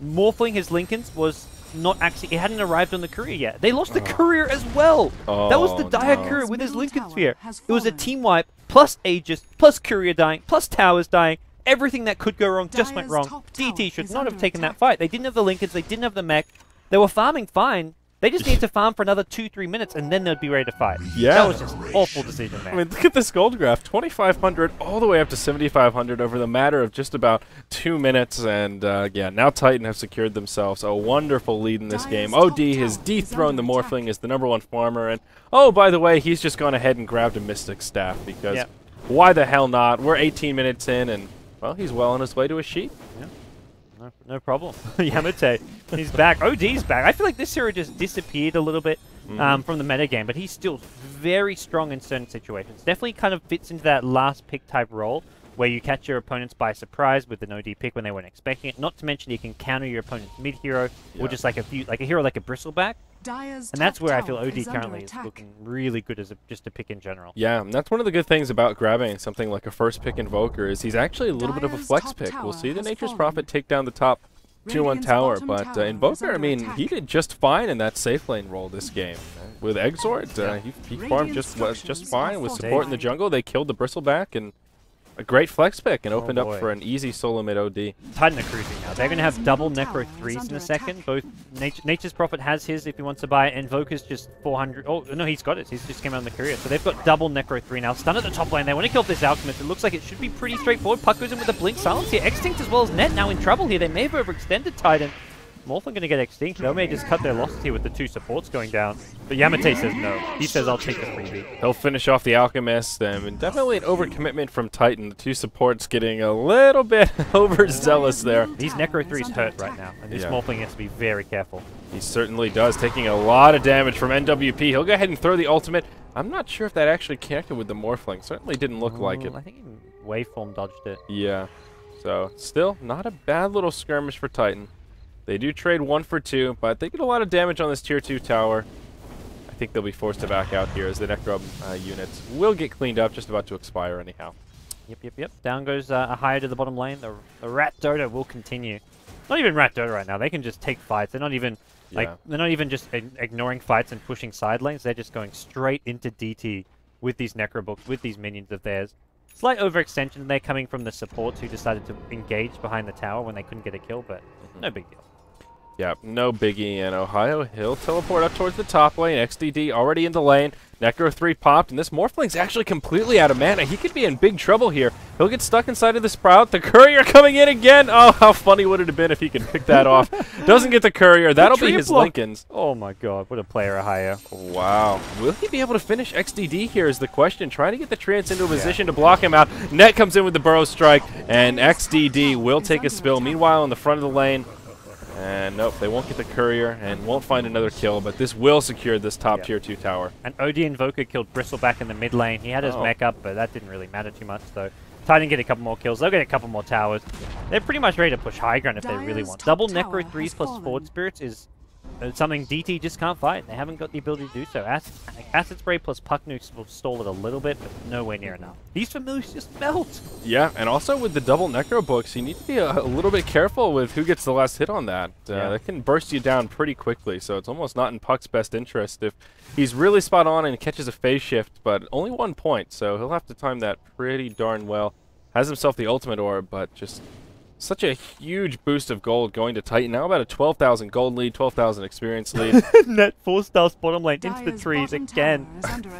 Morphling his Lincolns was not actually, it hadn't arrived on the courier yet. They lost the courier as well. That was the dire courier with his Lincoln Sphere. It was a team wipe, plus Aegis, plus courier dying, plus towers dying. Everything that could go wrong just went wrong. DT should not have taken that fight. They didn't have the Lincolns, they didn't have the mech. They were farming fine. They just need to farm for another 2-3 minutes, and then they'd be ready to fight. Yeah. That was just an awful decision, man. I mean, look at this gold graph. 2,500 all the way up to 7,500 over the matter of just about 2 minutes. And, yeah, now Titan have secured themselves a wonderful lead in this game. OD has dethroned the Morphling as the #1 farmer. And, oh, by the way, he's just gone ahead and grabbed a Mystic Staff because why the hell not? We're 18 minutes in, and, well, he's well on his way to a sheep. Yeah. No problem. Yamate, he's back. OD's back. I feel like this hero just disappeared a little bit from the metagame, but he's still very strong in certain situations. Definitely kind of fits into that last pick type role where you catch your opponents by surprise with an OD pick when they weren't expecting it. Not to mention you can counter your opponent's mid hero or just like a hero like a Bristleback. And that's where I feel OD currently is looking really good as just a pick in general. Yeah, and that's one of the good things about grabbing something like a first pick Invoker is he's actually a little bit of a flex pick. We'll see the Nature's Prophet take down the top tier 1 tower, but Invoker, I mean, he did just fine in that safe lane role this game. With Exort, he farmed just fine with support in the jungle. They killed the Bristleback, and a great flex pick and opened up for an easy solo mid OD. Titan are cruising now. They're going to have double Necro 3s in a second. Both Nature's Prophet has his if he wants to buy it. Invoker's just 400. Oh, no, he's got it. He's just came out in the courier. So they've got double Necro 3 now. Stun at the top lane. They want to kill off this Alchemist. It looks like it should be pretty straightforward. Puck goes in with a Blink Silence here. Extinct as well as Net now in trouble here. They may have overextended Titan. Morphlin going to get extinct. They may just cut their losses here with the 2 supports going down. But Yamate says no. He says, I'll take the freebie. He'll finish off the Alchemist, and definitely an overcommitment from Titan. The 2 supports getting a little bit overzealous there. These Necro 3s hurt right now, and this Morphling has to be very careful. He certainly does, taking a lot of damage from NWP. He'll go ahead and throw the ultimate. I'm not sure if that actually connected with the Morphling. Certainly didn't look like it. I think Waveform dodged it. Yeah. So, still, not a bad little skirmish for Titan. They do trade 1 for 2, but they get a lot of damage on this tier 2 tower. I think they'll be forced to back out here as the Necro units will get cleaned up, just about to expire anyhow. Yep. Down goes a higher to the bottom lane. The Rat Dota will continue. Not even Rat Dota right now. They can just take fights. They're not even they're not even just ignoring fights and pushing side lanes. They're just going straight into DT with these Necrobooks, with these minions of theirs. Slight overextension there coming from the supports who decided to engage behind the tower when they couldn't get a kill, but no big deal. Yeah, no biggie. And Ohio, he'll teleport up towards the top lane. XDD already in the lane. Necro 3 popped, and this Morphling's actually completely out of mana. He could be in big trouble here. He'll get stuck inside of the Sprout. The Courier coming in again. Oh, how funny would it have been if he could pick that off. Doesn't get the Courier. That'll be his Lincolns. Oh my god, what a player, Ohio. Wow. Will he be able to finish XDD here is the question. Trying to get the Treants into a position to block him out. Net comes in with the Burrow Strike, and XDD will take a spill. Meanwhile, in the front of the lane, and nope, they won't get the Courier and won't find another kill, but this will secure this top tier 2 tower. And OD Invoker killed Bristleback in the mid lane. He had his mech up, but that didn't really matter too much, so Titan get a couple more kills. They'll get a couple more towers. They're pretty much ready to push high ground if they really want. Double Necro 3s plus Forward Spirits is something DT just can't fight. They haven't got the ability to do so. Acid Spray plus Puck Nukes will stall it a little bit, but nowhere near enough. These familiars just melt! Yeah, and also with the double Necro books, you need to be a little bit careful with who gets the last hit on that. That can burst you down pretty quickly, so it's almost not in Puck's best interest if he's really spot on and catches a phase shift, but only 1 point, so he'll have to time that pretty darn well. Has himself the ultimate orb, but just such a huge boost of gold going to Titan. Now about a 12,000 gold lead, 12,000 experience lead. Net 4-star bottom lane into the trees again.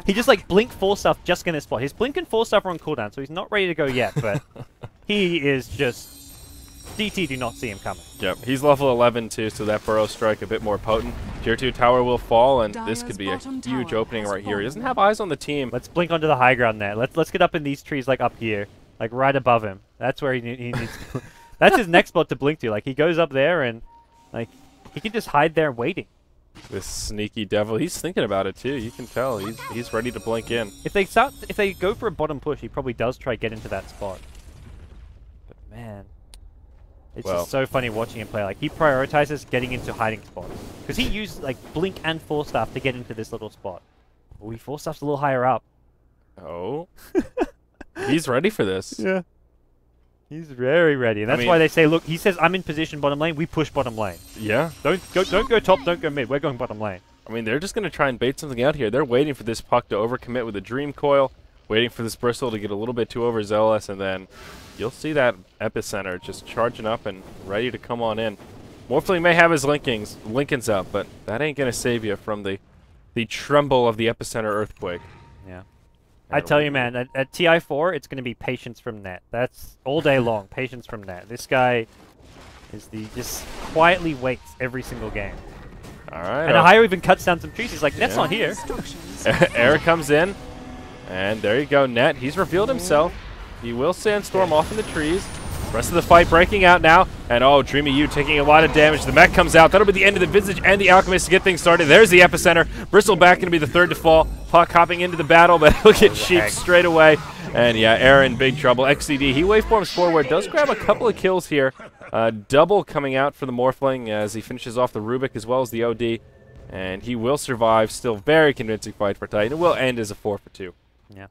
He just like blink 4-star just gonna spot. His blink and 4-star are on cooldown, so he's not ready to go yet, but he is just... DT do not see him coming. Yep, he's level 11 too, so that Burrow Strike a bit more potent. Tier 2 tower will fall, and this could be a huge opening right here. He doesn't have eyes on the team. Let's blink onto the high ground there. Let's get up in these trees like up here. Like right above him. That's where he needs to... That's his next spot to blink to. Like, he goes up there and, like, he can just hide there waiting. This sneaky devil, he's thinking about it too. You can tell he's ready to blink in. If they go for a bottom push, he probably does try to get into that spot. But man, it's just so funny watching him play. Like, he prioritizes getting into hiding spots because he used like blink and 4-staff to get into this little spot. Oh, he 4-staffs a little higher up. Oh, he's ready for this. Yeah. He's very ready, and that's why they say, look, he says, I'm in position bottom lane, we push bottom lane. Yeah. Don't go top, don't go mid, we're going bottom lane. I mean, they're just going to try and bait something out here. They're waiting for this Puck to overcommit with a Dream Coil, waiting for this Bristle to get a little bit too overzealous, and then you'll see that Epicenter just charging up and ready to come on in. Morphling may have his Lincolns up, but that ain't going to save you from the tremble of the Epicenter Earthquake. Yeah. I tell you, man, at TI4, it's going to be patience from net. That's all day long, patience from net. This guy is just quietly waits every single game. All right. And Ohio even cuts down some trees. He's like, Net's not here. Eric comes in, and there you go, Net. He's revealed himself. He will Sandstorm off in the trees. Rest of the fight breaking out now, and oh, Dreamy U taking a lot of damage. The mech comes out. That'll be the end of the Visage and the Alchemist to get things started. There's the Epicenter. Bristleback going to be the third to fall. Puck hopping into the battle, but he'll get sheeped straight away. And yeah, Aaron, big trouble. XCD, he waveforms forward. Does grab a couple of kills here. Double coming out for the Morphling as he finishes off the Rubik as well as the OD. And he will survive. Still very convincing fight for Titan. It will end as a 4-for-2. Yeah.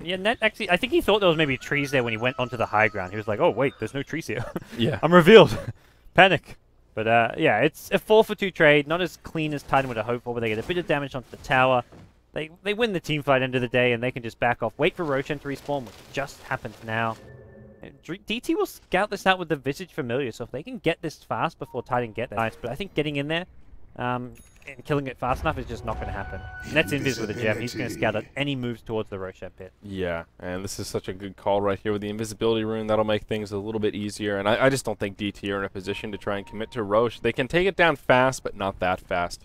Yeah, Net actually, I think he thought there was maybe trees there when he went onto the high ground. He was like, oh, wait, there's no trees here. Yeah. I'm revealed. Panic. But, yeah, it's a 4-for-2 trade. Not as clean as Titan would have hoped for, but they get a bit of damage onto the tower. They win the team fight end of the day, and they can just back off. Wait for Roshan to respawn, which just happens now. And DT will scout this out with the Visage Familiar, so if they can get this fast before Titan get there, nice. But I think getting in there, and killing it fast enough is just not going to happen. Net's invis with a gem. He's going to scout out any moves towards the Roshan pit. Yeah, and this is such a good call right here with the invisibility rune. That'll make things a little bit easier, and I just don't think DT are in a position to try and commit to Roche. They can take it down fast, but not that fast.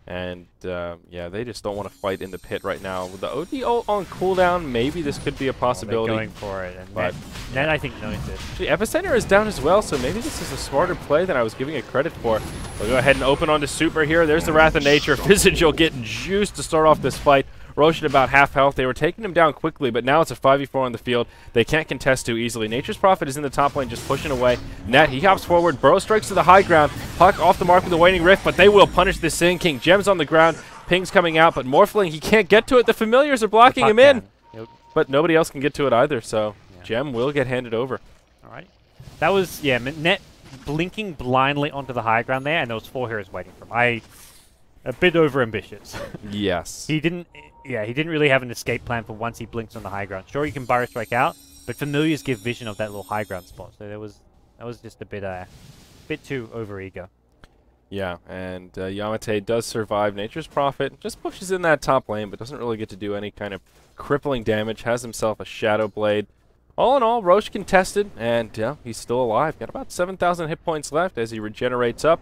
And, yeah, they just don't want to fight in the pit right now. With the OD ult on cooldown, maybe this could be a possibility. They're going for it, and Net, I think, knows it. Actually, Epicenter is down as well, so maybe this is a smarter play than I was giving it credit for. We'll go ahead and open onto Super here. There's the Wrath of Nature. Visage will get juiced to start off this fight. Roche at about half health. They were taking him down quickly, but now it's a 5v4 on the field. They can't contest too easily. Nature's Prophet is in the top lane just pushing away. Net, he hops forward. Burrow strikes to the high ground. Puck off the mark with the Waning Rift, but they will punish the Sin King. Gems on the ground. Ping's coming out, but Morphling, he can't get to it. The Familiars are blocking him in. But nobody else can get to it either, so Gem will get handed over. Alright. That was, yeah, Net blinking blindly onto the high ground there, and there was 4 heroes waiting for him. A bit overambitious. Yes. He didn't really have an escape plan for once he blinks on the high ground. Sure, you can Burrow Strike out, but Familiars give vision of that little high ground spot, so that was just a bit too overeager. Yeah, and Yamate does survive. Nature's Prophet just pushes in that top lane, but doesn't really get to do any kind of crippling damage. Has himself a Shadow Blade. All in all, Roche contested, and he's still alive. Got about 7,000 hit points left as he regenerates up.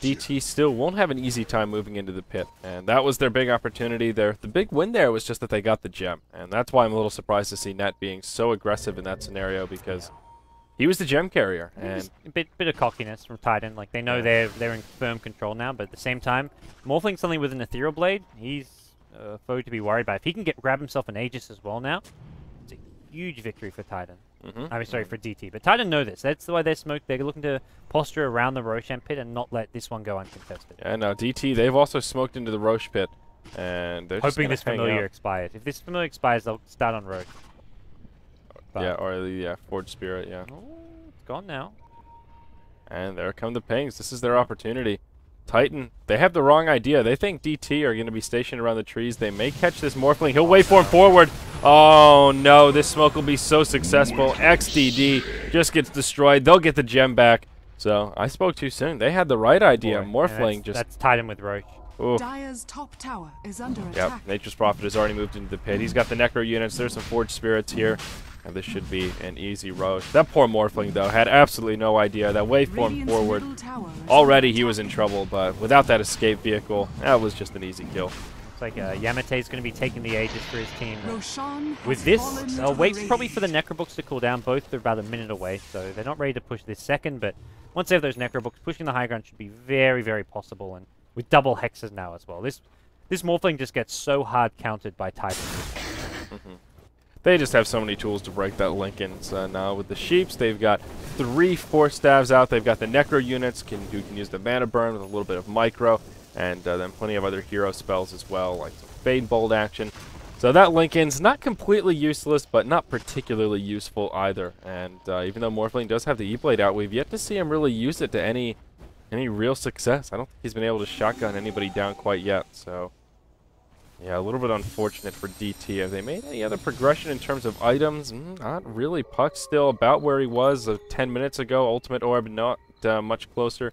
DT still won't have an easy time moving into the pit, and that was their big opportunity there. The big win there was just that they got the gem, and that's why I'm a little surprised to see Net being so aggressive in that scenario, because he was the gem carrier. And a bit of cockiness from Titan. Like, they know they're in firm control now, but at the same time, Morphling suddenly with an Ethereal Blade, he's a foe to be worried about. If he can grab himself an Aegis as well now, it's a huge victory for Titan. I mean, sorry, for DT. But Titan know this. That's why they're smoked. They're looking to posture around the Roshan pit and not let this one go uncontested. Yeah, no, DT, they've also smoked into the Roche pit. And they're hoping this Familiar expires. If this Familiar expires, they'll start on Roche. But yeah, or the Forge Spirit, yeah. Oh, it's gone now. And there come the pings. This is their opportunity. Titan, they have the wrong idea. They think DT are going to be stationed around the trees. They may catch this Morphling. He'll wait for him forward. Oh, no. This smoke will be so successful. XDD just gets destroyed. They'll get the gem back. So, I spoke too soon. They had the right idea. Morphling just... That's Titan with Roche. Ooh. Dire's top tower is under attack. Yep, Nature's Prophet has already moved into the pit. He's got the Necro units. There's some Forged Spirits here. And this should be an easy Roche. That poor Morphling, though, had absolutely no idea. That waveform forward. Already he was in trouble, but without that escape vehicle, that was just an easy kill. Looks like Yamate's going to be taking the Aegis for his team. With this, they'll wait probably for the Necrobooks to cool down. Both are about a minute away, so they're not ready to push this second, but once they have those Necrobooks, pushing the high ground should be very, very possible, and with double hexes now as well. This Morphling just gets so hard countered by Titan. They just have so many tools to break that Linken's. Now with the Sheeps, they've got 3 Force Staves out. They've got the Necro units who can use the Mana Burn with a little bit of Micro, and then plenty of other hero spells as well, like some Fade Bolt action. So that Linken's not completely useless, but not particularly useful either. And even though Morphling does have the E-Blade out, we've yet to see him really use it to any real success. I don't think he's been able to shotgun anybody down quite yet, so... yeah, a little bit unfortunate for DT. Have they made any other progression in terms of items? Not really. Puck's still about where he was 10 minutes ago. Ultimate Orb not much closer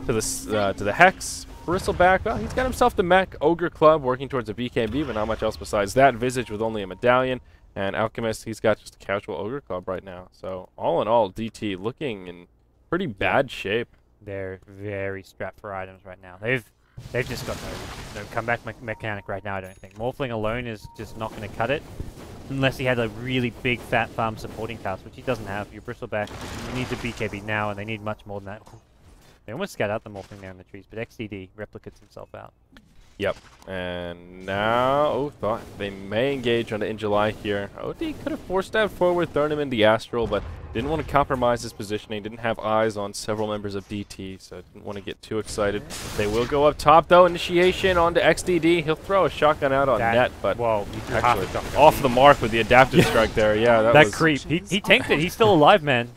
to the Hex. Bristleback, well, he's got himself the mech. Ogre Club working towards a BKB, but not much else besides that. Visage with only a medallion. And Alchemist, he's got just a casual Ogre Club right now. So all in all, DT looking in pretty bad shape. They're very strapped for items right now. They've just got no comeback mechanic right now, I don't think. Morphling alone is just not going to cut it. Unless he had a really big fat farm supporting cast, which he doesn't have. Your Bristleback, you need the BKB now, and they need much more than that. They almost scat out the Morphling there in the trees, but XDD replicates himself out. Yep. And now, thought they may engage on the In July here. OD could have forced that forward, thrown him in the Astral, but didn't want to compromise his positioning. Didn't have eyes on several members of DT, so didn't want to get too excited. They will go up top, though. Initiation onto XDD. He'll throw a shotgun out on Net, but actually off the mark with the adaptive strike there. Yeah, that was creep. He tanked it. He's still alive, man.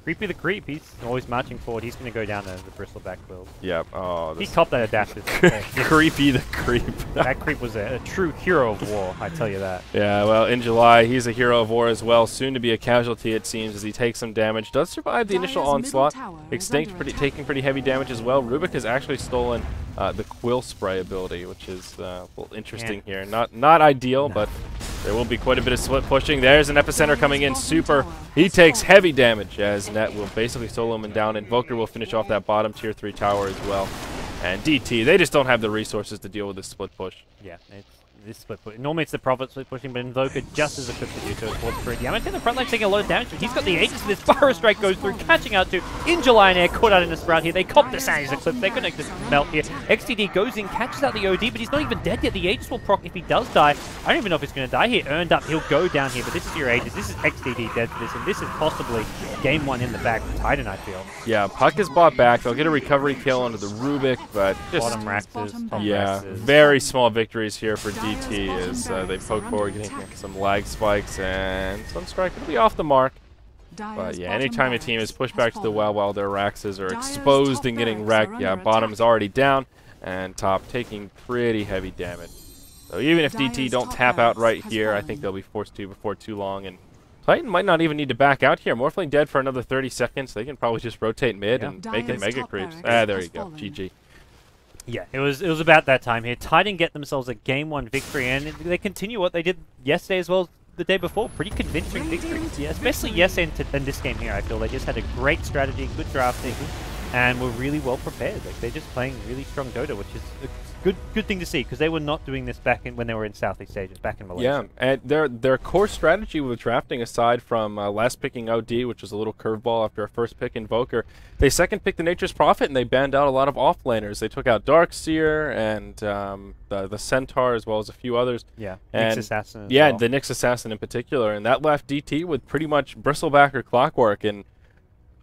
Creepy the Creep, he's always marching forward. He's going to go down the bristleback build. Yep. Oh, He copped that adaptive. Creepy the Creep. That Creep was a true hero of war, I tell you that. Yeah, well, in July, he's a hero of war as well. Soon to be a casualty, it seems, as he takes some damage. Does survive the initial onslaught. Extinct, taking pretty heavy damage as well. Rubik has actually stolen the Quill Spray ability, which is a little interesting here. Not ideal, but there will be quite a bit of split pushing. There's an Epicenter coming in super. He takes heavy damage as Net will basically solo him down. Invoker will finish off that bottom tier 3 tower as well. And DT, they just don't have the resources to deal with this split push. Yeah, this split push. Normally it's the Prophet split pushing, but Invoker just as equipped to do so towards Pretty. I'm going to say the front line's taking a lot of damage, but he's got the Aegis for this. Burrow Strike goes through, catching out to in July and Air, caught out in the sprout here. They cop the Sandy's Eclipse, they're going to just melt here. XTD goes in, catches out the OD, but he's not even dead yet. The Aegis will proc if he does die. I don't even know if he's going to die here. Earned up, he'll go down here, but this is your Aegis. This is XTD dead for this, and this is possibly game 1 in the bag for Titan, I feel. Yeah, Puck is bought back. They'll get a recovery kill onto the Rubik, but just... Bottom Raxes, top yeah, Raxes. very small victories here for DT as they poke forward, getting some lag spikes, and Sunstrike will be off the mark. But yeah, anytime a team is pushed back to the well while their Raxes are exposed and getting wrecked, yeah, bottom is already down, and top taking pretty heavy damage. So even if DT don't tap out right here, I think they'll be forced to before too long, and Titan might not even need to back out here. Morphling dead for another 30 seconds. They can probably just rotate mid and make it Mega Creeps. Ah, there you go. GG. Yeah, it was about that time here. Titan get themselves a game 1 victory, and they continue what they did yesterday as well as the day before. Pretty convincing victories, yeah, especially yesterday and this game here. I feel they just had a great strategy, good drafting, and were really well prepared. Like they're just playing really strong Dota, which is a good thing to see because they were not doing this back when they were in Southeast Asia, back in Malaysia. Yeah, and their core strategy with drafting, aside from last picking OD, which was a little curveball after a first pick Invoker, they second picked the Nature's Prophet and they banned out a lot of offlaners. They took out Darkseer and the Centaur as well as a few others. Yeah, and Nyx Assassin. Yeah, the Nyx Assassin in particular, and that left DT with pretty much Bristleback or Clockwork. And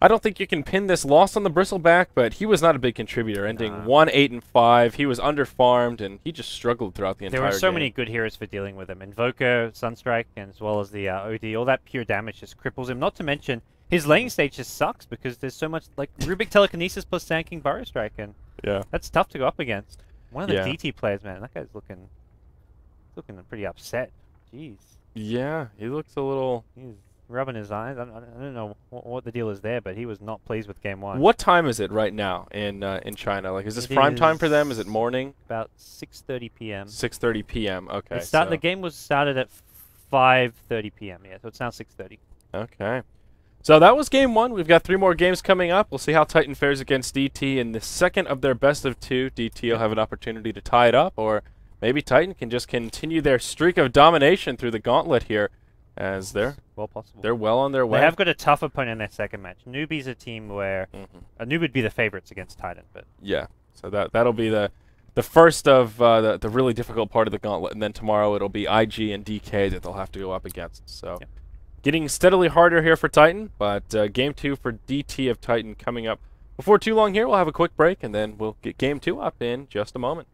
I don't think you can pin this loss on the Bristleback, but he was not a big contributor, ending 1-8-5. He was underfarmed, and he just struggled throughout the entire game. There were so many good heroes for dealing with him. Invoker, Sunstrike, and as well as the OD. All that pure damage just cripples him. Not to mention, his laning stage just sucks because there's so much, like, Rubik Telekinesis plus tanking Burrow Strike, and that's tough to go up against. One of the DT players, man, that guy's looking pretty upset. Jeez. Yeah, he looks a little... He's rubbing his eyes. I don't know what the deal is there, but he was not pleased with game 1. What time is it right now in China? Like, is this prime time for them? Is it morning? About 6:30 p.m. 6:30 p.m. Okay. The game was started at 5:30 p.m. Yeah, so it's now 6:30. Okay. So that was game 1. We've got 3 more games coming up. We'll see how Titan fares against DT in the second of their best of 2. DT will have an opportunity to tie it up, or maybe Titan can just continue their streak of domination through the gauntlet here. As they're well on their way. They have got a tough opponent in their second match. Newbie's a team where Noob would be the favorites against Titan, but yeah. So that'll be the first of the really difficult part of the gauntlet, and then tomorrow it'll be IG and DK that they'll have to go up against. So getting steadily harder here for Titan, but game 2 for DT of Titan coming up before too long here. We'll have a quick break, and then we'll get game 2 up in just a moment.